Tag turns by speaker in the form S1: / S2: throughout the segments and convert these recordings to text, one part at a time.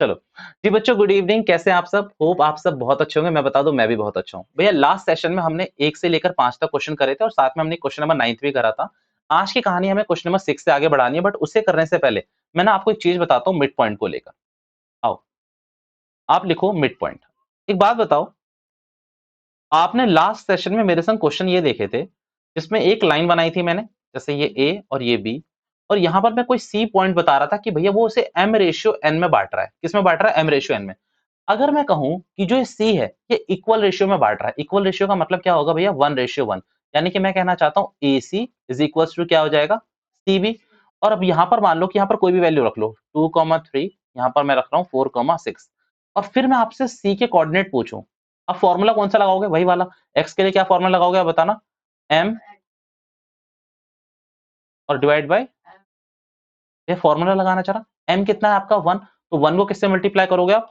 S1: चलो जी बच्चों, good evening. कैसे हैं आप सब? होप आप सब बहुत अच्छे होंगे। मैं बता दूं, मैं भी बहुत अच्छा हूं। भैया लास्ट सेशन में हमने 1 से लेकर 5 तक क्वेश्चन करे थे और साथ में हमने क्वेश्चन नंबर 9 भी करा था। आज की कहानी हमें क्वेश्चन नंबर 6 से आगे बढ़ानी है, बट उसे करने से पहले मैं ना आपको एक चीज बताता हूँ मिड पॉइंट को लेकर। आओ, आप लिखो मिड पॉइंट। एक बात बताओ, आपने लास्ट सेशन में मेरे संग क्वेश्चन ये देखे थे जिसमें एक लाइन बनाई थी मैंने, जैसे ये ए और ये बी, और यहां पर मैं कोई सी पॉइंट बता रहा था कि भैया वो उसे एम रेशियो एन में बांट रहा है। किस में बांट रहा है? एम रेशियो एन में। अगर मैं कहूं कि जो ये सी है ये इक्वल रेशियो में बांट रहा है, इक्वल रेशियो का मतलब क्या होगा भैया? 1:1। यानी कि मैं कहना चाहता हूं A C is equal to क्या हो जाएगा? C B. और अब यहां पर मान लो कि यहां पर कोई भी वैल्यू रख लो, 2,3, यहां पर मैं रख रहा हूं 4,6, और फिर मैं आपसे सी के कोऑर्डिनेट पूछूं। अब फॉर्मूला कौन सा लगाओगे? वही वाला। एक्स के लिए क्या फॉर्मूला लगाओगे आप बताना? एम और डिवाइड बाय, ये फॉर्मूला लगाना चाह रहा। एम कितना है आपका? 1। तो 1 को किससे मल्टीप्लाई करोगे आप?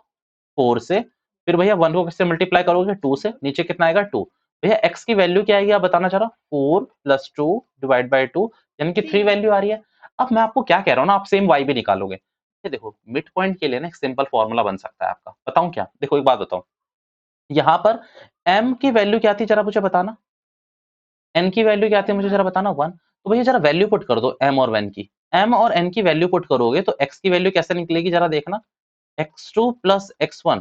S1: 4 से। फिर भैया 1 को किससे मल्टीप्लाई करोगे? 2 से। नीचे कितना आएगा? 2। भैया एक्स की वैल्यू क्या आएगी आप बताना चाह रहा? 4 + 2 डिवाइड बाय 2, यानी कि 3 वैल्यू आ रही है। अब मैं आपको क्या कह रहा हूँ ना, आप सेम वाई भी निकालोगे। ये देखो मिड पॉइंट के लिए ना एक सिंपल फॉर्मूला बन सकता है आपका। बताऊं क्या? देखो एक बात बताओ, यहाँ पर एम की वैल्यू क्या थी जरा मुझे बताना? एन की वैल्यू क्या आती है मुझे जरा बताना? 1। तो भैया जरा वैल्यू पुट कर दो एम और एन की। एम और एन की वैल्यू पुट करोगे तो एक्स की वैल्यू कैसे निकलेगी जरा देखना? x2 + x1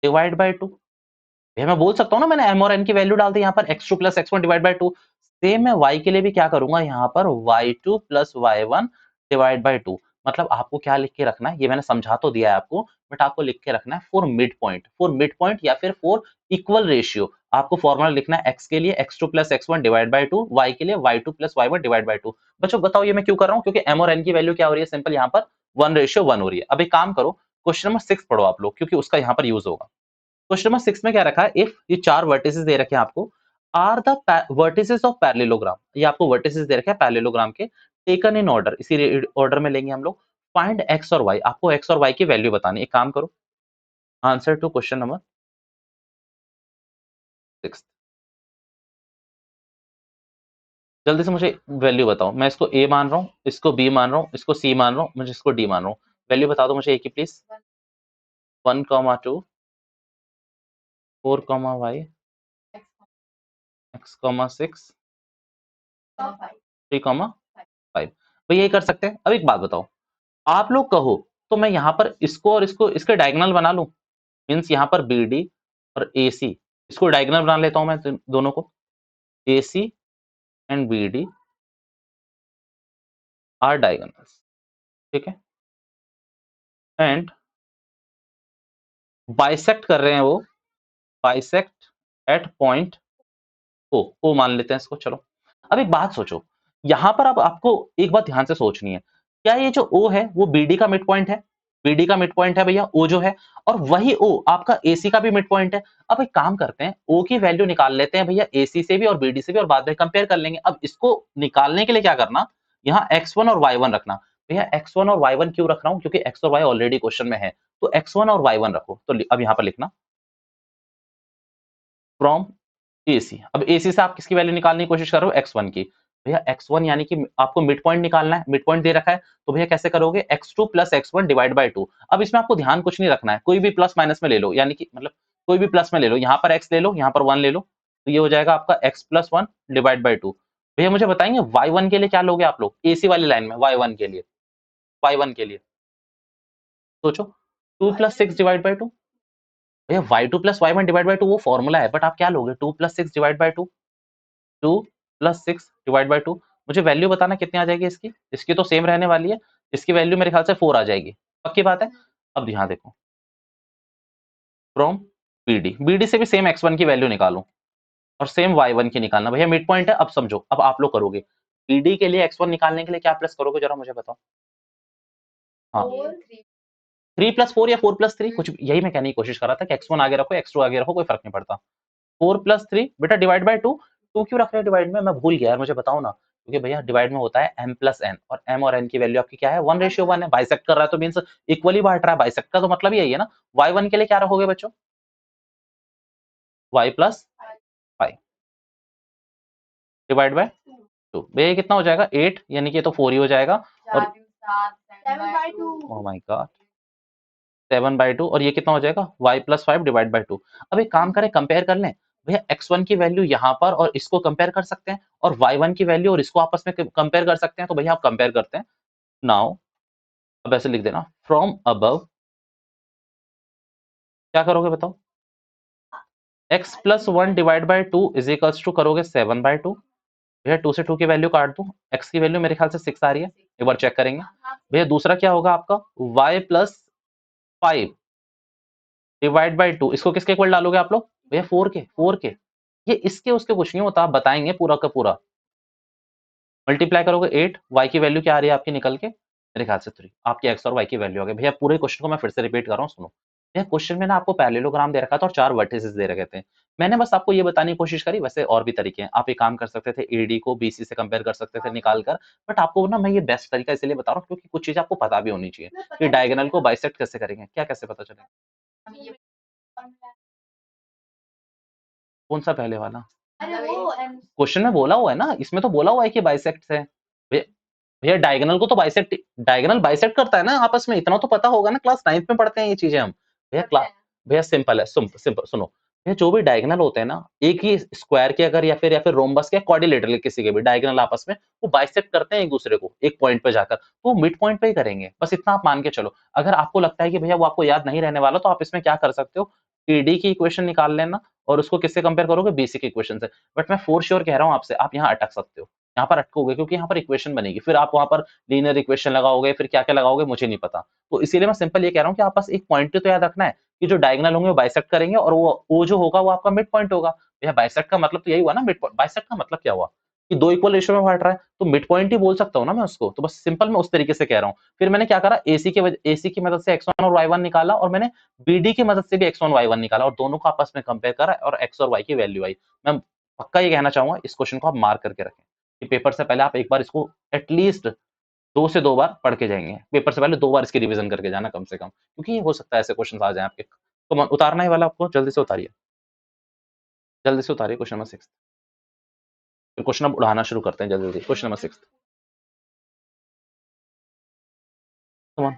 S1: divide by 2। भैया मैं बोल सकता हूँ ना, मैंने एम और एन की वैल्यू डाल दी यहाँ पर, x2 + x1 divide by 2। Same मैं y के लिए भी क्या करूंगा यहाँ पर? y2 + y1 divide by 2। मतलब आपको क्या लिख के रखना है, ये मैंने समझा तो दिया है आपको, बट आपको लिख के रखना है for mid point, for mid point या फिर फॉर इक्वल रेशियो। आपको फॉर्मूला लिखना है x के लिए x2 + x1 divide by 2, y के लिए y2 + y1 डिवाइड बाय 2। बच्चों बताओ ये मैं क्यों कर रहा हूँ? क्योंकि m और n की वैल्यू क्या हो रही है? सिंपल यहाँ पर 1:1 हो रही है। अब एक काम करो, क्वेश्चन नंबर 6 पढ़ो आप लोग, क्योंकि उसका यहाँ पर यूज होगा। क्वेश्चन नंबर 6 में क्या रखा है? इफ ये 4 वर्टिसेस दे रखे हैं आपको, are the vertices of parallelogram, ये आपको वर्टिसेस दे रखे हैं पैरेललोग्राम के, टेकन इन ऑर्डर, इसी ऑर्डर में लेंगे हम लोग। फाइंड एक्स और वाई, आपको एक्स और वाई की वैल्यू बतानी है। एक काम करो, आंसर टू क्वेश्चन नंबर 6, जल्दी से मुझे वैल्यू बताओ। मैं इसको ए मान रहा हूँ, इसको बी मान रहा हूँ, इसको सी मान रहा हूँ, मुझे इसको डी मान रहा हूँ। वैल्यू बता दो मुझे ए की प्लीज। 1,2, 4,y, x,6, 3,5। भैया ये कर सकते हैं। अब एक बात बताओ, आप लोग कहो तो मैं यहाँ पर इसको और इसको, इसके डायगोनल बना लूं। मीन्स यहाँ पर बी डी और ए सी, इसको डायगोनल बना लेता हूं मैं दोनों को। A C and B D are diagonals, ठीक है। एंड बाइसेक्ट कर रहे हैं वो, बाइसेक्ट एट पॉइंट ओ मान लेते हैं इसको। चलो अब एक बात सोचो, यहां पर अब आपको एक बात ध्यान से सोचनी है। क्या ये जो ओ है वो बीडी का मिड पॉइंट है? बीडी का मिड पॉइंट है भैया ओ जो है, और वही ओ आपका एसी का भी मिड पॉइंट है। अब एक काम करते हैं, ओ की वैल्यू निकाल लेते हैं भैया एसी से भी और बीडी से भी, और बाद में कंपेयर कर लेंगे। अब इसको निकालने के लिए क्या करना, यहाँ x1 और y1 रखना। भैया x1 और y1 क्यों रख रहा हूं? क्योंकि x और y ऑलरेडी क्वेश्चन में है, तो x1 और y1 रखो। तो अब यहाँ पर लिखना फ्रॉम एसी। अब एसी से आप किसकी वैल्यू निकालने की कोशिश कर रहे हो? x1 की। भैया x1 यानी कि आपको मिड पॉइंट निकालना है, मिड पॉइंट दे रखा है, तो भैया कैसे करोगे? x2 + x1 divide by 2। अब इसमें आपको ध्यान कुछ नहीं रखना है, कोई भी प्लस माइनस में ले लो, यानी कि मतलब कोई भी प्लस में ले लो। यहाँ पर x ले लो, यहाँ पर 1 ले लो, तो ये हो जाएगा आपका x + 1 डिवाइड बाय 2। भैया मुझे बताएंगे y1 के लिए क्या लोगे आप लोग? एसी वाली लाइन में y1 के लिए, y1 के लिए सोचो। 2 + 6 डिवाइड बाय 2। भैया y2 + y1 डिवाइड बाय 2 वो फॉर्मूला है, बट आप क्या लोगे? 2 + 6 डिवाइड बाय 2, 2 + 6 डिवाइड बाय 2। मुझे वैल्यू बताना कितनी आ जाएगी इसकी? इसकी तो सेम रहने वाली है, इसकी वैल्यू मेरे ख्याल से 4 आ जाएगी। पक्की बात है? अब यहाँ देखो, फ्रॉम बीडी, बीडी से भी सेम x1 की वैल्यू निकालो और सेम y1 की निकालना। भैया मिड पॉइंट है। अब समझो, अब आप लोग करोगे बीडी के लिए x1 निकालने के लिए क्या प्लस करोगे जरा मुझे बताओ? हाँ, 3 + 4 या 4 + 3, कुछ यही मैं कहने की कोशिश कर रहा था कि x1 आगे रखो, x2 आगे रखो, कोई फर्क नहीं पड़ता। 4 + 3 बेटा डिवाइड बाय 2। 2 क्यों रख रहे हैं डिवाइड में? मैं भूल गया यार, मुझे बताओ ना। क्योंकि भैया डिवाइड में होता है m + n, और m और n की वैल्यू आपकी क्या है? 1:1 है। बाइसेक्ट कर रहा है तो मींस इक्वली बांट रहा है। बाइसेक्ट का तो मतलब यही है ना। y1 के लिए क्या रखोगे बच्चों? y + 5 divide by 2। भैया ये कितना हो जाएगा? 8, यानी कि ये तो 4 ही हो जाएगा। और ओह माय गॉड, 7/2 और ये कितना हो जाएगा y + 5 डिवाइड बाय 2। अब एक काम करें, कंपेयर कर लें। भैया x1 की वैल्यू यहाँ पर और इसको कंपेयर कर सकते हैं, और y1 की वैल्यू और इसको आपस में कंपेयर कर सकते हैं। तो भैया आप कंपेयर करते हैं। नाउ अब ऐसे लिख देना, फ्रॉम अबव क्या करोगे बताओ, x + 1 divide by 2 is equals to करोगे 7/2। भैया 2 से 2 की वैल्यू काट दो, x की वैल्यू मेरे ख्याल से 6 आ रही है, एक बार चेक करेंगे। भैया दूसरा क्या होगा आपका, y + 5 डिवाइड बाय 2, इसको किसके इक्वल डालोगे आप लोग, भैया 4 के। ये इसके उसके कुछ नहीं होता, आप बताएंगे पूरा का पूरा। मल्टीप्लाई करोगे 8, y की वैल्यू क्या आ रही है आपकी निकल के, मेरे ख्याल से 3, आपकी x और y की वैल्यू आ गई। भैया पूरे क्वेश्चन को मैं फिर से रिपीट कर रहा हूँ, सुनो। भैया क्वेश्चन में ना आपको पैरेललोग्राम दे रखा था और 4 वर्टिसेस दे रखे थे। मैंने बस आपको ये बताने की कोशिश करी, वैसे और भी तरीके हैं। आप एक काम कर सकते थे, एडी को बीसी से कंपेयर कर सकते थे निकाल कर, बट आपको ना मैं ये बेस्ट तरीका इसलिए बता रहा हूँ क्योंकि कुछ चीज़ें आपको पता भी होनी चाहिए कि डायगोनल को बाइसेक्ट कैसे करेंगे, क्या कैसे पता चलेगा। कौन सा पहले वाला, क्वेश्चन में बोला हुआ है ना, इसमें तो बोला हुआ है कि बाइसेक्ट है। भैया भैया डायगोनल को तो बाइसेक्ट, डायगोनल बाइसेक्ट करता है ना आपस में, इतना तो पता होगा ना, क्लास 9th में पढ़ते हैं ये चीजें हम। भैया क्लास, भैया सिंपल है, सिंपल सुनो। भैया जो भी डायगोनल होते हैं ना, एक ही स्क्वायर के अगर या फिर रोम्बस के क्वाड्रिलेटरल किसी के भी डायगोनल आपस में वो बाइसेक्ट करते हैं एक दूसरे को एक पॉइंट पे जाकर, तो मिड पॉइंट पे ही करेंगे, बस इतना आप मान के चलो। अगर आपको लगता है कि भैया वो आपको याद नहीं रहने वाला, तो आप इसमें क्या कर सकते हो, ईडी की इक्वेशन निकाल लेना और उसको किससे कंपेयर करोगे, बीसी की इक्वेशन से। बट मैं फॉर श्योर कह रहा हूँ आपसे, आप यहाँ अटक सकते हो, यहाँ पर अटकोगे क्योंकि यहाँ पर इक्वेशन बनेगी, फिर आप वहां पर लीनियर इक्वेशन लगाओगे, फिर क्या क्या लगाओगे मुझे नहीं पता। तो इसीलिए मैं सिंपल ये कह रहा हूँ कि आप बस एक पॉइंट तो याद रखना है कि जो डायगोनल होंगे वो बाइसेक्ट करेंगे और वो जो होगा वो आपका मिड पॉइंट होगा। भैया बाइसेक्ट का मतलब तो यही हुआ ना, मिड पॉइंट। बाइसेक्ट का मतलब क्या हुआ कि दो इक्वल रेशियो में बांट रहा है, तो मिड पॉइंट ही बोल सकता हूँ ना मैं उसको। तो बस सिंपल मैं उस तरीके से कह रहा हूँ। फिर मैंने क्या करा, एसी की मदद से x1 और y1 निकाला, और मैंने बीडी की मदद से भी x1 y1 निकाला, और दोनों को आपस में कंपेयर करा और x और y की वैल्यू आई। मैं पक्का ये कहना चाहूंगा, इस क्वेश्चन को आप मार्क करके रखें कि पेपर से पहले आप एक बार इसको एटलीस्ट 2 से 2 बार पढ़ के जाएंगे। पेपर से पहले 2 बार इसकी रिवीजन करके जाना कम से कम, क्योंकि हो सकता है ऐसे क्वेश्चन आ जाए आपके। तो उतारना ही वाला आपको, जल्दी से उतारिए, जल्दी से उतारिए क्वेश्चन नंबर 6। फिर क्वेश्चन अब उड़ाना शुरू करते हैं जल्दी जल्दी। Question number 6, come on.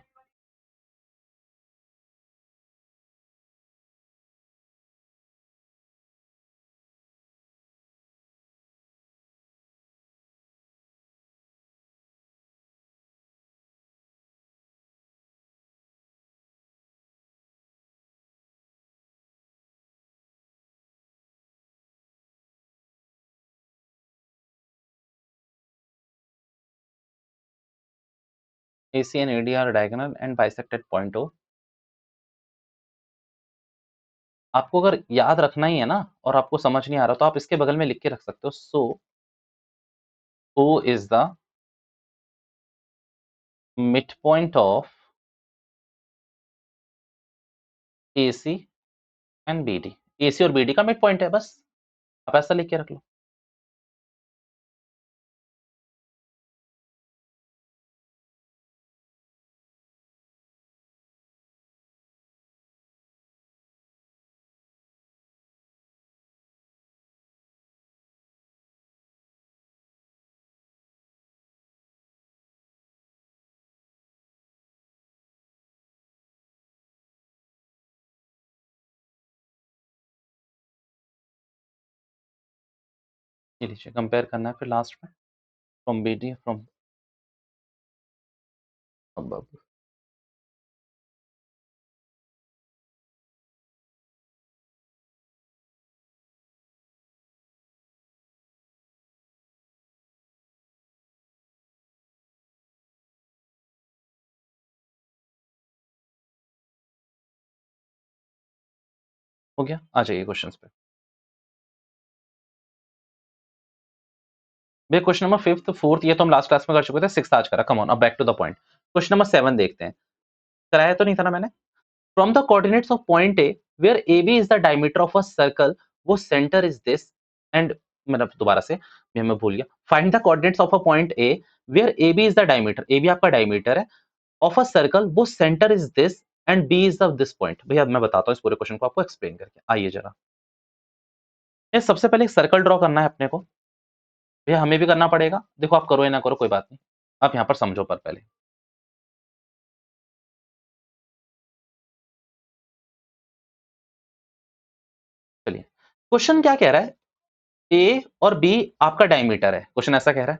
S1: AC and AD are diagonal and bisect at point O। आपको अगर याद रखना ही है ना और आपको समझ नहीं आ रहा, तो आप इसके बगल में लिख के रख सकते हो, सो O is the midpoint of AC and BD। AC और BD का मिड पॉइंट है, बस आप ऐसा लिख के रख लो। ये लीजिए, कंपेयर करना है फिर लास्ट में, फ्रॉम BD फ्रॉम above। हो गया, आ जाइए क्वेश्चंस पे। भैया क्वेश्चन नंबर 5th 4th ये तो हम लास्ट क्लास में कर चुके थे, 6th आज करा। कम ऑन, अब back to the point. Question number 7 देखते हैं, कराया तो नहीं था ना मैंने। From the coordinates of point A where A B is the diameter of a circle, वो सेंटर इज दिस एंड, मतलब दोबारा से मैं भूल गया। Find the coordinates of a point A where A B is the diameter, A B आपका diameter है, of a circle, वो centre is this end B is the this point. भैया मैं बताता हूँ इस पूरे क्वेश्चन को आपको एक्सप्लेन करके, आइए जरा। ये सबसे पहले एक सर्कल ड्रॉ करना है अपने को। भैया हमें भी करना पड़ेगा, देखो आप करो या ना करो कोई बात नहीं, आप यहाँ पर समझो पर पहले। चलिए, क्वेश्चन क्या कह रहा है, ए और बी आपका डायमीटर है, क्वेश्चन ऐसा कह रहा है,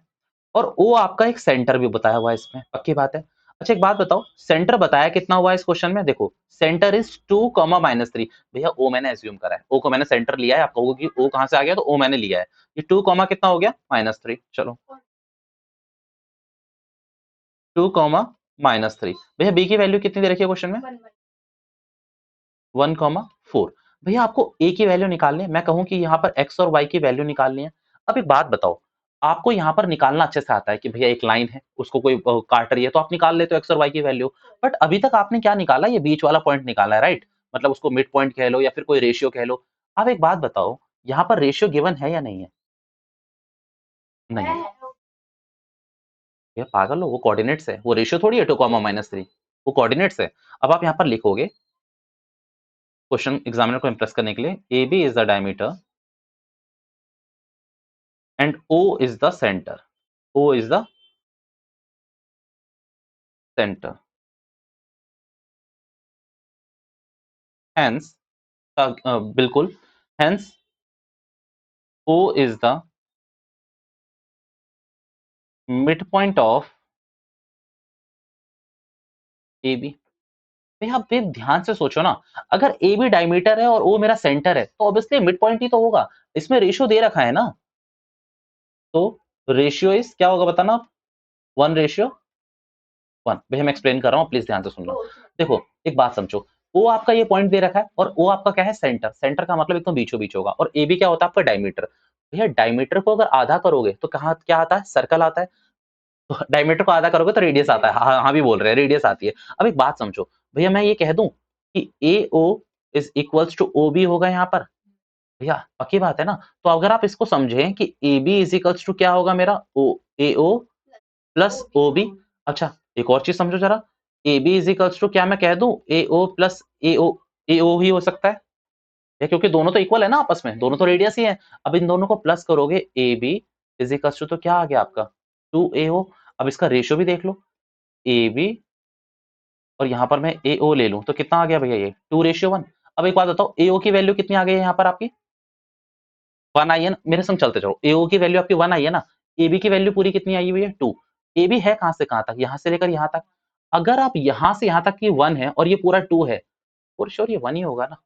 S1: और ओ आपका एक सेंटर भी बताया हुआ है इसमें, पक्की बात है। अच्छा एक बात बताओ, सेंटर बताया कितना हुआ है इस क्वेश्चन में, देखो सेंटर इज 2 -3। भैया ओ मैंने एज्यूम करा है, ओ को मैंने सेंटर लिया है, आप कहोगे कि ओ कहां से आ गया, तो ओ मैंने लिया है, ये 2 कितना हो गया -3, चलो 2 -3। भैया बी की वैल्यू कितनी दे रखी है क्वेश्चन में, 1,4। भैया आपको ए की वैल्यू निकालनी है, मैं कहूं कि यहाँ पर एक्स और वाई की वैल्यू निकालनी है। अब एक बात बताओ, आपको यहाँ पर निकालना अच्छे से आता है कि भैया एक लाइन है, उसको कोई काट रही है, तो आप निकाल लेते हो एक्स और वाई की वैल्यू। बट अभी तक आपने क्या निकाला, ये बीच वाला पॉइंट निकाला है, राइट, मतलब उसको मिड पॉइंट कह लो या फिर कोई रेशियो कह लो। अब एक बात बताओ, यहाँ पर रेशियो गिवन है या नहीं है, नहीं है। ये पागल हो, वो कोऑर्डिनेट्स है, वो रेशियो थोड़ी है 2,-3, वो कोऑर्डिनेट्स है। अब आप यहाँ पर लिखोगे, क्वेश्चन एग्जामिनर को इंप्रेस करने के लिए, A B is the diameter and O is the center. O is the center. Hence, बिल्कुल, hence O is the midpoint of AB। भाई आप फिर ध्यान से सोचो ना, अगर ए बी डायमीटर है और ओ मेरा सेंटर है, तो ऑब्वियसली मिड पॉइंट ही तो होगा। इसमें रेशियो दे रखा है ना, तो रेशियो इज क्या होगा बताना आप, 1:1। भाई मैं एक्सप्लेन कर रहा हूँ, प्लीज ध्यान से सुन लो। देखो एक बात समझो, ओ आपका ये पॉइंट दे रखा है और ओ आपका क्या है, सेंटर। सेंटर का मतलब एकदम बीचों बीच होगा, और ए बी क्या होता है आपका डायमीटर। भैया डायमीटर को अगर आधा करोगे तो कहाँ क्या आता है, सर्कल आता है। तो डायमीटर को आधा करोगे तो रेडियस आता है, हाँ हाँ भी बोल रहे हैं, रेडियस आती है। अब एक बात समझो, भैया मैं ये कह दूं कि A O is equals to O B होगा यहाँ पर, भैया पक्की बात है ना। तो अगर आप इसको समझें कि A B is equals to क्या होगा मेरा, ओ ए ओ प्लस ओ बी। अच्छा एक और चीज समझो जरा, A B is equals to क्या मैं कह दूं, ए ओ प्लस ए ओ ही हो सकता है, या क्योंकि दोनों तो इक्वल है ना आपस में, दोनों तो रेडियस ही है। अब इन दोनों को प्लस करोगे, A B is equals to तो क्या आ गया आपका 2 AO। अब इसका रेशियो भी देख लो, ए बी और यहाँ पर मैं ए ओ ले लूं तो कितना आ गया भैया, ये 2:1। अब एक बात बताओ, ए ओ की वैल्यू कितनी आ गई है यहाँ पर आपकी, 1 आई है ना, मेरे संग चलते चलो, ए ओ की वैल्यू आपकी 1 आई है ना, ए बी की वैल्यू पूरी कितनी आई हुई है 2। ए बी है कहां से कहां तक, यहाँ से लेकर यहाँ तक। अगर आप यहाँ से यहाँ तक की 1 है और ये पूरा 2 है, फॉर श्योर ये 1 ही होगा ना।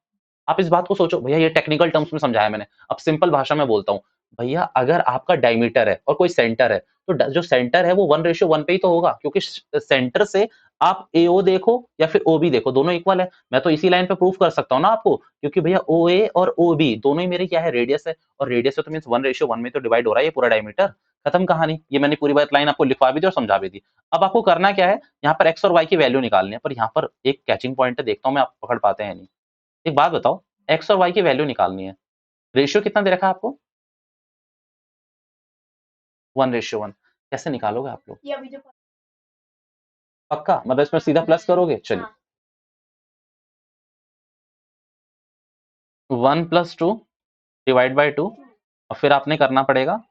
S1: आप इस बात को सोचो, भैया ये टेक्निकल टर्म्स में समझाया मैंने, अब सिंपल भाषा में बोलता हूँ। भैया अगर आपका डायमीटर है और कोई सेंटर है, तो जो सेंटर है वो 1:1 पे ही तो होगा, क्योंकि सेंटर से आप एओ देखो या फिर ओबी देखो, दोनों इक्वल है। मैं तो इसी लाइन पे प्रूफ कर सकता हूँ ना आपको, क्योंकि भैया ओ ए और ओ बी दोनों ही मेरे क्या है, रेडियस है, और रेडियस है तो मीन 1:1 में तो डिवाइड हो रहा है ये पूरा डायमीटर। खत्म कहानी, ये मैंने पूरी बात लाइन आपको लिखवा भी दी और समझा भी दी। अब आपको करना क्या है, यहाँ पर एक्स और वाई की वैल्यू निकालनी है, पर यहाँ पर एक कैचिंग पॉइंट है, देखता हूँ मैं आप पकड़ पाते हैं नहीं। एक बात बताओ, एक्स और वाई की वैल्यू निकालनी है, रेशियो कितना दे रखा है आपको, 1:1। कैसे निकालोगे आप लोग, पक्का मतलब इसमें सीधा प्लस करोगे, चलिए 1+2 डिवाइड बाई 2, और फिर आपने करना पड़ेगा,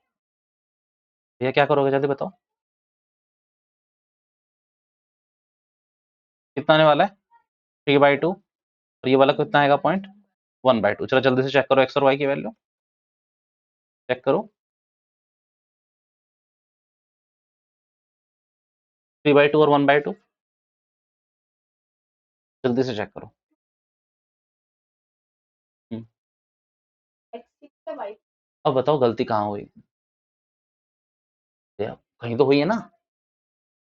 S1: ये क्या करोगे जल्दी बताओ, कितना आने वाला है 3/2, और ये वाला कितना आएगा पॉइंट 1/2। चलो जल्दी से चेक करो एक्स और वाई की वैल्यू, चेक करो 3/2 और 1/2, जल्दी से चेक करो। हम्म, अब बताओ गलती कहाँ हुई, यार, कहीं तो हुई है ना।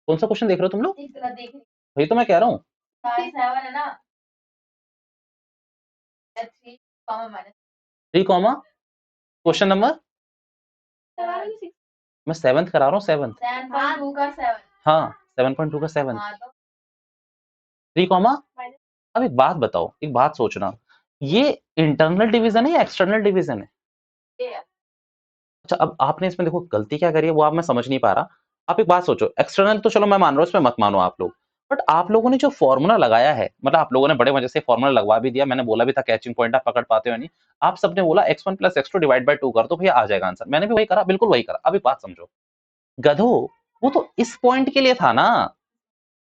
S1: कौन सा क्वेश्चन देख रहे हो तुम लोग, वही तो मैं कह रहा हूँ। 3 क्वेश्चन नंबर, मैं 7th करा रहा हूँ, 7th। हाँ 7.2 का 7th। 3 अब एक बात बताओ, एक बात सोचना, ये इंटरनल डिवीजन है या एक्सटर्नल डिवीजन है। अच्छा अब आपने इसमें देखो गलती क्या करी है, वो आप मैं समझ नहीं पा रहा। आप एक बात सोचो, एक्सटर्नल तो चलो मैं मान रहा हूँ, इसमें मत मानो आप लोग, बट आप लोगों ने जो फॉर्मूला लगाया है, मतलब आप लोगों ने बड़े मजे से फॉर्मूला लगवा भी दिया, मैंने बोला भी था कैचिंग पॉइंट आप पकड़ पाते हो नहीं। आप सबने बोला x1 + x2 डिवाइड बाय 2 कर दो भैया आ जाएगा आंसर, मैंने भी वही करा, बिल्कुल वही करा। अब एक बात समझो गधो, वो तो इस पॉइंट के लिए था ना,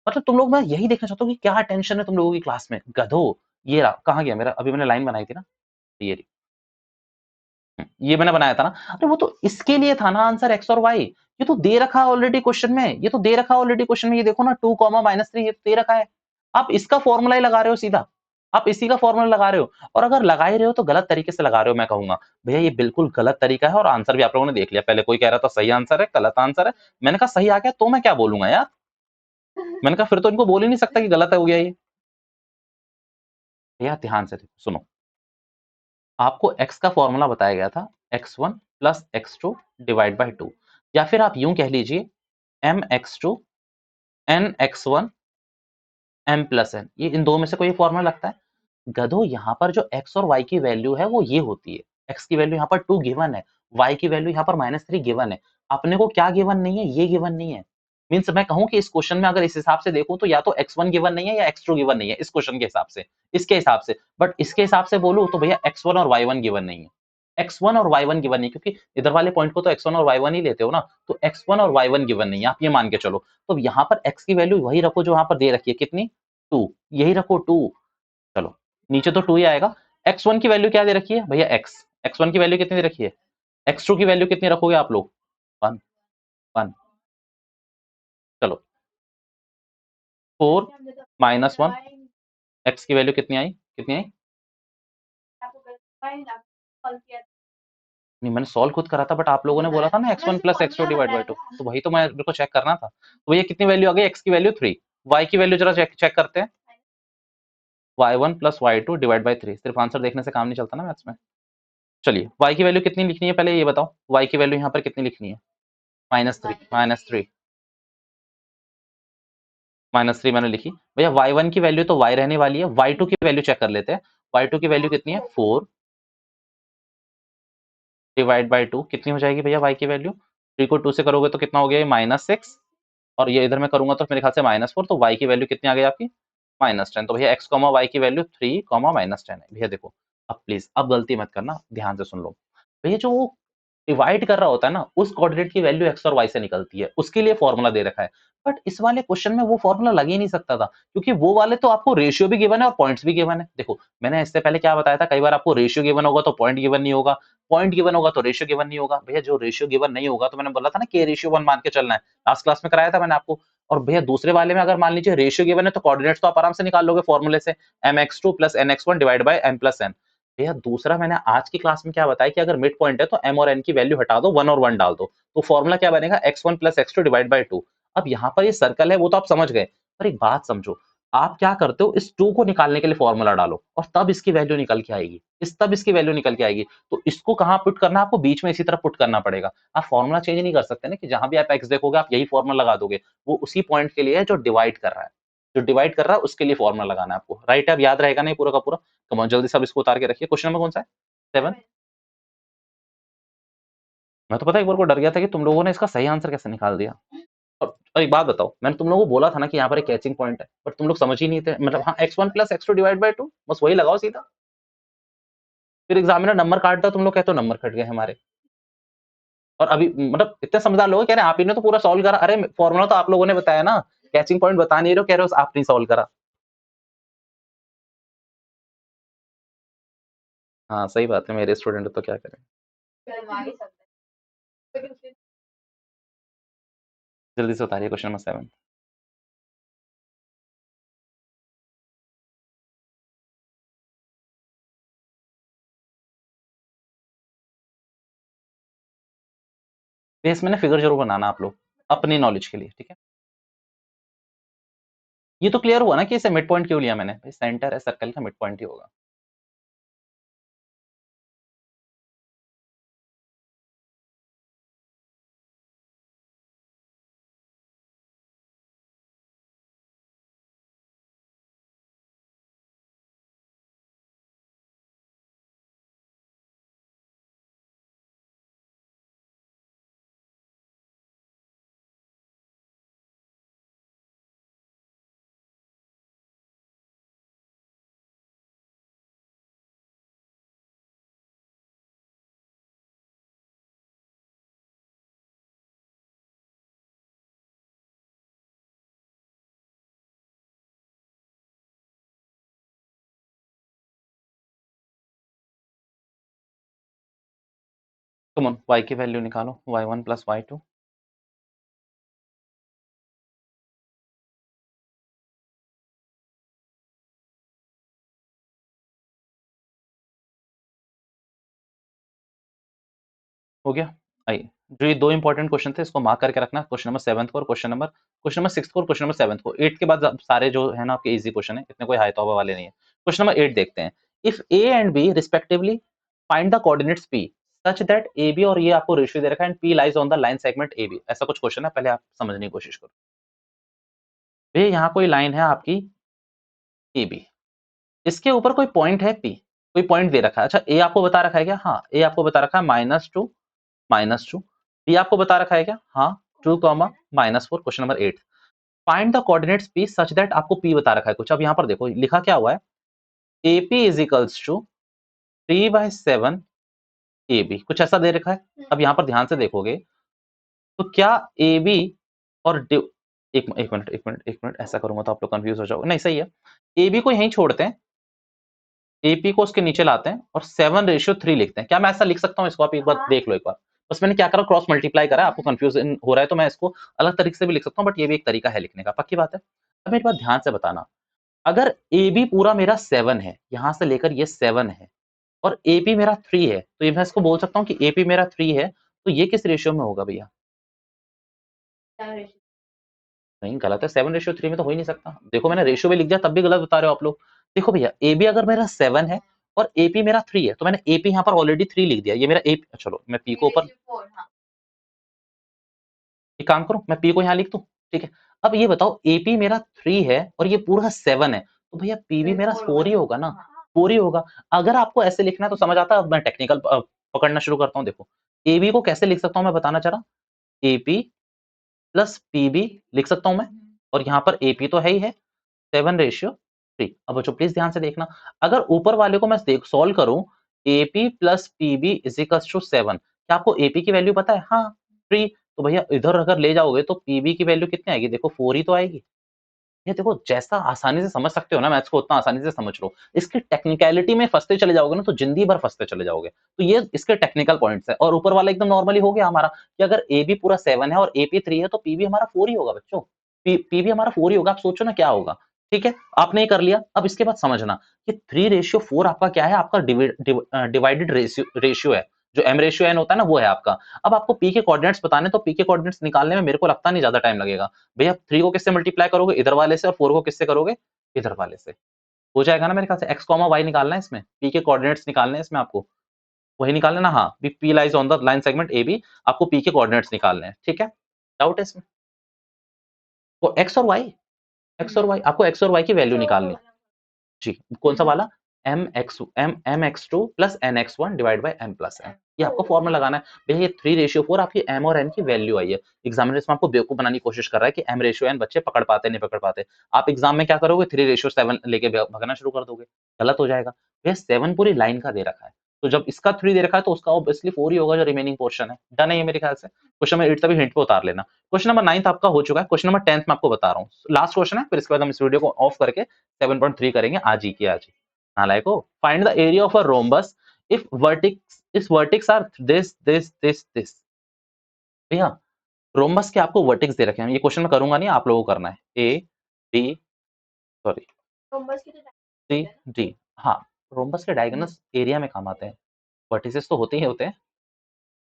S1: मतलब तुम लोग, मैं यही देखना चाहता हूँ कि क्या टेंशन है तुम लोगों की क्लास में, गधो। ये रहा, कहाँ गया मेरा, अभी मैंने लाइन बनाई थी ना, ये रही। ये मैंने बनाया था ना। अरे वो तो इसके लिए था ना आंसर एक्स और वाई, ये तो दे रखा है ऑलरेडी क्वेश्चन में, ये तो दे रखा है ऑलरेडी क्वेश्चन में, ये देखो ना 2 -3 ये तो दे रखा है। आप इसका फॉर्मूला ही लगा रहे हो सीधा, आप इसी का फॉर्मूला लगा रहे हो, और अगर लगा ही रहे हो तो गलत तरीके से लगा रहे हो मैं कहूंगा। भैया ये बिल्कुल गलत तरीका है, और आंसर भी आप लोगों ने देख लिया। पहले कोई कह रहा था सही आंसर है, गलत आंसर है, मैंने कहा सही आ गया तो मैं क्या बोलूंगा यार, मैंने कहा फिर तो इनको बोल ही नहीं सकता कि गलत हो गया ये। भैया ध्यान से सुनो, आपको x का फॉर्मूला बताया गया था x1 plus x2 divide by 2, या फिर आप यूं कह लीजिए mx2 nx1 m plus n, ये इन दो में से कोई फॉर्मूला लगता है? गधो यहाँ पर जो x और y की वैल्यू है वो ये होती है, x की वैल्यू यहाँ पर 2 गिवन है, y की वैल्यू यहाँ पर -3 गिवन है। अपने को क्या गिवन नहीं है, ये गिवन नहीं है। मीन्स मैं कहूँ कि इस क्वेश्चन में अगर इस हिसाब से देखूं तो या तो x1 गिवन नहीं है या x2 गिवन नहीं है इस क्वेश्चन के हिसाब से, इसके हिसाब से। बट इसके हिसाब से बोलूं तो भैया x1 और y1 गिवन नहीं है, x1 और y1 गिवन नहीं, क्योंकि इधर वाले पॉइंट को तो x1 और y1 ही लेते हो ना, तो x1 और y1 गिवन नहीं है, आप ये मान के चलो। तो यहाँ पर x की वैल्यू वही रखो जो यहाँ पर दे रखी है, कितनी 2, यही रखो 2। चलो नीचे तो 2 ही आएगा। x1 की वैल्यू क्या दे रखी है भैया, x1 की वैल्यू कितनी दे रखी है, x2 की वैल्यू कितनी रखोगे आप लोग, 1 1। चलो 4 -1, x की वैल्यू कितनी आई, कितनी आई? नहीं मैंने सॉल्व खुद करा था, बट आप लोगों ने बोला था ना x1 plus x2 divide by 2, तो वही तो मैं मेरे को चेक करना था। तो ये कितनी वैल्यू आ गई, x की वैल्यू 3, y की वैल्यू जरा चेक चेक करते हैं, y1 plus y2 divide by 3। सिर्फ आंसर देखने से काम नहीं चलता ना मैथ्स में। चलिए y की वैल्यू कितनी लिखनी है पहले ये बताओ, y की वैल्यू यहाँ पर कितनी लिखनी है, -3 -3 -3 मैंने लिखी। भैया y1 की वैल्यू तो y रहने वाली है, y2 की वैल्यू चेक कर लेते हैं। y2 की वैल्यू कितनी है, 4 डिवाइड बाई 2 कितनी हो जाएगी भैया y की वैल्यू, 3 को 2 से करोगे तो कितना हो गया, -6, और ये इधर मैं करूंगा तो मेरे ख्याल से -4, तो y की वैल्यू कितनी आ गई आपकी, -10। तो भैया x, y की वैल्यू 3, -10 है। भैया देखो, अब प्लीज अब गलती मत करना, ध्यान से सुन लो। भैया जो वो डिवाइड कर रहा होता है ना, उस कोऑर्डिनेट की वैल्यू x और y से निकलती है, उसके लिए फॉर्मूला दे रखा है। बट इस वाले क्वेश्चन में वो फॉर्मूला लग ही नहीं सकता था, क्योंकि वो वाले तो आपको रेशियो भी गिवन है और पॉइंट्स भी गिवन है। देखो मैंने इससे पहले क्या बताया था, कई बार आपको रेशियो गिवन होगा तो पॉइंट गिवन नहीं होगा, पॉइंट गिवन होगा तो रेशियो गिवन नहीं होगा। भैया जो रेशियो गिवन नहीं होगा तो मैंने बोला था ना कि रेशियो 1 मान के चलना है, लास्ट क्लास में कराया था मैंने आपको। और भैया दूसरे वाले में अगर मान लीजिए रेशियो गिवन है तो कोऑर्डिनेट्स तो आप आराम से निकाल लोगे फॉर्मूले से, mx2 plus nx1 divide by m plus n। भैया दूसरा मैंने आज की क्लास में क्या बताया कि अगर मिड पॉइंट है तो m और n की वैल्यू हटा दो, 1 और 1 डाल दो, तो फॉर्मूला क्या बनेगा, x1 plus x2 divide by 2। अब यहाँ पर ये सर्कल है वो तो आप समझ गए, पर एक बात समझो, आप क्या करते हो, इस 2 को निकालने के लिए फॉर्मूला डालो और तब इसकी वैल्यू निकल के आएगी, तब इसकी वैल्यू निकल के आएगी। तो इसको कहाँ पुट करना है आपको, बीच में इसी तरह पुट करना पड़ेगा। आप फॉर्मूला चेंज नहीं कर सकते ना कि जहां भी आप x देखोगे आप यही फॉर्मूला लगा दोगे, वो उसी पॉइंट के लिए है जो डिवाइड कर रहा है, जो डिवाइड कर रहा है उसके लिए फॉर्मूला लगाना है आपको, राइट है? अब याद रहेगा नहीं पूरा का पूरा, कम ऑन जल्दी सब इसको उतार के रखिए। क्वेश्चन नंबर कौन सा है, 7। मैं तो पता है एक बार को डर गया था कि तुम लोगों ने इसका सही आंसर कैसे निकाल दिया। और एक बात बताओ, मैंने तुम लोगों को बोला था ना कि यहाँ पर एक कैचिंग पॉइंट है, बट तुम लोग समझ ही नहीं थे। मतलब हाँ, x1 plus x2 divide by 2, बस वही लगाओ सीधा। फिर एग्जामिनर नंबर काटता, तुम लोग कहते हो नंबर कट गए हमारे। और अभी मतलब इतने समझदार लोग कह रहे हैं आप ही ने तो पूरा सॉल्व करा, अरे फॉर्मूला तो आप लोगों ने बताया ना, कैचिंग पॉइंट बता नहीं रहे हो, कह रहे हो आप नहीं सॉल्व करा। हाँ सही बात है, मेरे स्टूडेंट तो क्या करें। जल्दी से उतारिए क्वेश्चन नंबर 7। बेस में ना फिगर जरूर बनाना आप लोग अपनी नॉलेज के लिए, ठीक है। ये तो क्लियर हुआ ना कि इसे मिड पॉइंट क्यों लिया मैंने, भाई सेंटर है सर्कल का, मिड पॉइंट ही होगा। कम ऑन, y की वैल्यू निकालो, y1 प्लस y2। हो गया। आइए, जो ये 2 इंपॉर्टेंट क्वेश्चन थे इसको मार्क करके रखना, क्वेश्चन नंबर 7 को और क्वेश्चन नंबर 6 को और क्वेश्चन नंबर 7 को। 8 के बाद सारे जो है ना आपके इजी क्वेश्चन है, इतने कोई हाई तौबा वाले नहीं है। क्वेश्चन नंबर 8 देखते हैं। If A and B respectively find the coordinates P such that A B, और ये आपको रेशियो दे रखा है, and P lies on the line segment A B. ऐसा कुछ क्वेश्चन है, पहले आप समझने की कोशिश करो। ये यहाँ कोई लाइन है आपकी ए बी, इसके ऊपर कोई पॉइंट है पी, कोई पॉइंट दे रखा है। अच्छा, ए आपको बता रखा है क्या? हाँ, ए आपको बता रखा है -2 -2। बी आपको बता रखा है क्या? हाँ, 2 -4। Question number 8, find the coordinates P such that, आपको पी बता रखा है कुछ। अब यहाँ पर देखो लिखा क्या हुआ है, A P is equals to 3/7 A B, कुछ ऐसा दे रखा है। अब यहाँ पर ध्यान से देखोगे तो क्या ए बी और एक मिनट ऐसा करूंगा तो आप लोग कंफ्यूज हो जाओगे। नहीं, सही है, ए बी को यहीं छोड़ते हैं, एपी को उसके नीचे लाते हैं और 7/3 लिखते हैं। क्या मैं ऐसा लिख सकता हूँ इसको? आप एक बार देख लो एक बार। बस मैंने क्या करा, क्रॉस मल्टीप्लाई करा। आपको कंफ्यूजन हो रहा है तो मैं इसको अलग तरीके से भी लिख सकता हूँ, बट ये भी एक तरीका है लिखने का। पक्की बात है। अब मेरी बात ध्यान से बताना, अगर ए बी पूरा मेरा 7 है, यहां से लेकर ये 7 है, और एपी मेरा 3 है, तो ये मैं इसको बोल सकता हूँ कि एपी मेरा 3 है, तो ये किस रेशियो में होगा भैया? नहीं, गलत है। 7/3 में तो हो ही नहीं सकता। देखो मैंने रेशियो में लिख दिया तब भी गलत बता रहे हो आप लोग। देखो भैया, ए बी अगर मेरा 7 है और एपी मेरा 3 है, तो मैंने एपी यहाँ पर ऑलरेडी 3 लिख दिया। ये मेरा ए, चलो मैं पी को ऊपर एक काम करूं, मैं पी को यहाँ लिख दूं, ठीक है। अब ये बताओ, एपी मेरा 3 है और ये पूरा 7 है, तो भैया पी भी मेरा 4 ही होगा ना, 4 ही होगा। अगर आपको ऐसे लिखना है तो समझ आता है। अब मैं टेक्निकल पकड़ना शुरू करता हूँ। देखो, एबी को कैसे लिख सकता हूँ मैं बताना चाह रहा। एपी प्लस पीबी लिख सकता हूँ मैं, और यहाँ पर एपी तो है ही है, 7/3। अब बच्चों प्लीज ध्यान से देखना, अगर ऊपर वाले को मैं देख सॉल्व करूं, A P plus P B is equals to 7, क्या आपको एपी की वैल्यू पता है? हाँ, 3। तो भैया इधर अगर ले जाओगे तो पीबी की वैल्यू कितनी आएगी? देखो 4 ही तो आएगी। ये देखो, जैसा आसानी से समझ सकते हो ना मैथ्स को, उतना आसानी से समझ लो। इसकी टेक्निकलिटी में फंसते चले जाओगे ना तो जिंदगी भर फंसते चले जाओगे। तो ये इसके टेक्निकल पॉइंट्स है। और ऊपर वाला एकदम नॉर्मली हो गया हमारा, कि अगर ए बी पूरा 7 है और ए पी 3 है, तो पी भी हमारा 4 ही होगा बच्चों। पी भी हमारा 4 ही होगा। आप सोचो ना क्या होगा। ठीक है, आपने ये कर लिया। अब इसके बाद समझना कि 3/4 आपका क्या है, आपका डिवाइडेड रेशियो है। जो एम रेशियो एन होता है ना, वो है आपका। अब आपको पी के कोऑर्डिनेट्स बताने, तो पी के कोऑर्डिनेट्स निकालने में मेरे को लगता नहीं ज्यादा टाइम लगेगा। भैया 3 को किससे मल्टीप्लाई करोगे? इधर वाले से। और 4 को किससे करोगे? इधर वाले से। हो जाएगा ना मेरे ख्याल से। एक्स कॉमा वाई निकालना है इसमें, पी के कोऑर्डिनेट्स निकालने हैं इसमें आपको। वही निकालना है ना? हाँ, P lies on the line segment A B, आपको पी के कोऑर्डिनेट्स निकालने हैं। ठीक है, डाउट है इसमें? वो एक्स और वाई, एक्स और वाई, आपको एक्स और वाई की वैल्यू निकालनी है। जी, कौन सा वाला? mx2 plus nx1 divide by m plus n, ये आपको फॉर्मूला लगाना है। भैया ये 3/4 आपकी m और n की वैल्यू आई है। एग्जामिनर इसमें आपको बेवकूफ बनाने की कोशिश कर रहा है कि m/n बच्चे पकड़ पाते नहीं पकड़ पाते। आप एग्जाम में क्या करोगे? 3/7 लेके भगना शुरू कर दोगे, गलत हो जाएगा। भैया 7 पूरी लाइन का दे रखा है, तो जब इसका 3 दे रखा है तो उसका ऑब्वियसली 4 ही होगा, जो रिमेनिंग पोर्शन है। डन है ये मेरे ख्याल से। क्वेश्चन नंबर 8 तभी हिंट पे उतार लेना। क्वेश्चन नंबर 9 आपका हो चुका है। क्वेश्चन नंबर 10 मैं आपको बता रहा हूँ, लास्ट क्वेश्चन है, फिर इसके बाद हम इस वीडियो को ऑफ करके 7.3 करेंगे आज ही की आज ही। नालायको, find the area of a rhombus if vertices are this. भैया रोम्बस के आपको वर्टिक्स दे रखे हैं। ये क्वेश्चन मैं करूंगा नहीं, आप लोगों को करना है। A B, sorry, C D. हाँ, रोम्बस के डायगोनल्स एरिया में काम आते हैं, वर्टिसेस तो होते ही होते हैं।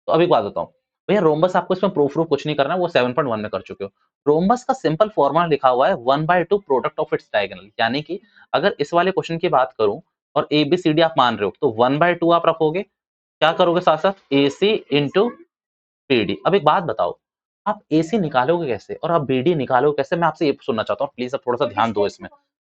S1: तो अभी एक बात बताऊं भैया, रोम्बस आपको इसमें प्रूफ प्रूफ कुछ नहीं करना है, वो 7.1 में कर चुके हो। रोम्बस का सिंपल फॉर्मूला लिखा हुआ है 1/2 प्रोडक्ट ऑफ इट्स डायगोनल। यानी कि अगर इस वाले क्वेश्चन की बात करूं और ए बी सी डी आप मान रहे हो, तो 1/2 आप रखोगे, क्या करोगे साथ साथ? ए सी इंटू बी डी। अब एक बात बताओ, आप ए सी निकालोगे कैसे और आप बी डी निकालोगे कैसे? मैं आपसे ये सुनना चाहता हूँ, प्लीज आप थोड़ा सा ध्यान दो इसमें।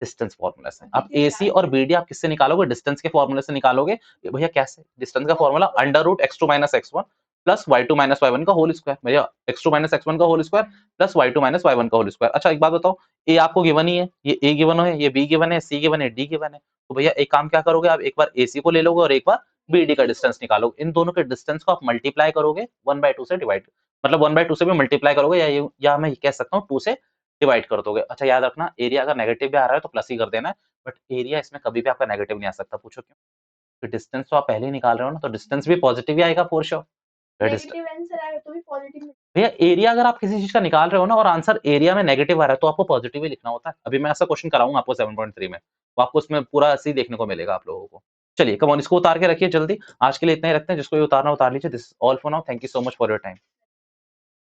S1: डिस्टेंस फॉर्मूला से आप ए सी और बी डी आप किससे निकालोगे? डिस्टेंस के फॉर्मूले से निकालोगे। भैया कैसे? डिस्टेंस का formula √x2 - x1 plus y2 - y1 का होल स्क्वायर। भैया x2 - x1 का whole square plus y2 - y1 का होल स्क्वायर। अच्छा एक बात बताओ, ए आपको गिवन ही है, ये ए गिवन है, ये बी गिवन है, सी गिवन है, डी गिवन है। तो भैया एक काम क्या करोगे, आप एक बार ए सी को ले लोगे और एक बार बी डी का डिस्टेंस निकालोगे। इन दोनों के डिस्टेंस को आप मल्टीप्लाई करोगे 1/2 से डिवाइड, मतलब 1/2 से भी मल्टीप्लाई करोगे, या मैं कह सकता हूँ 2 से डिवाइड कर दोगे। अच्छा याद रखना, एरिया अगर नेगेटिव भी आ रहा है तो प्लस ही कर देना है, बट एरिया इसमें कभी भी आपका नेगेटिव नहीं आ सकता। पूछो क्यों? तो डिस्टेंस तो आप पहले ही निकाल रहे हो ना, तो डिस्टेंस भी पॉजिटिव ही आएगा फॉर श्योर।
S2: नेगेटिव आंसर आया तो भी पॉजिटिव।
S1: भैया एरिया अगर आप किसी चीज का निकाल रहे हो ना और आंसर एरिया में नेगेटिव आ रहा है तो आपको पॉजिटिव ही लिखना होता है। अभी मैं ऐसा क्वेश्चन कराऊंगा आपको 7.3 में, तो आपको उसमें पूरा ऐसे ही देखने को मिलेगा आप लोगों को। चलिए कम ऑन इसको उतार के रखिए जल्दी। आज के लिए इतना ही रखते हैं, जिसको ये उतारना उतार लीजिए। This all for now, thank you so much for your time.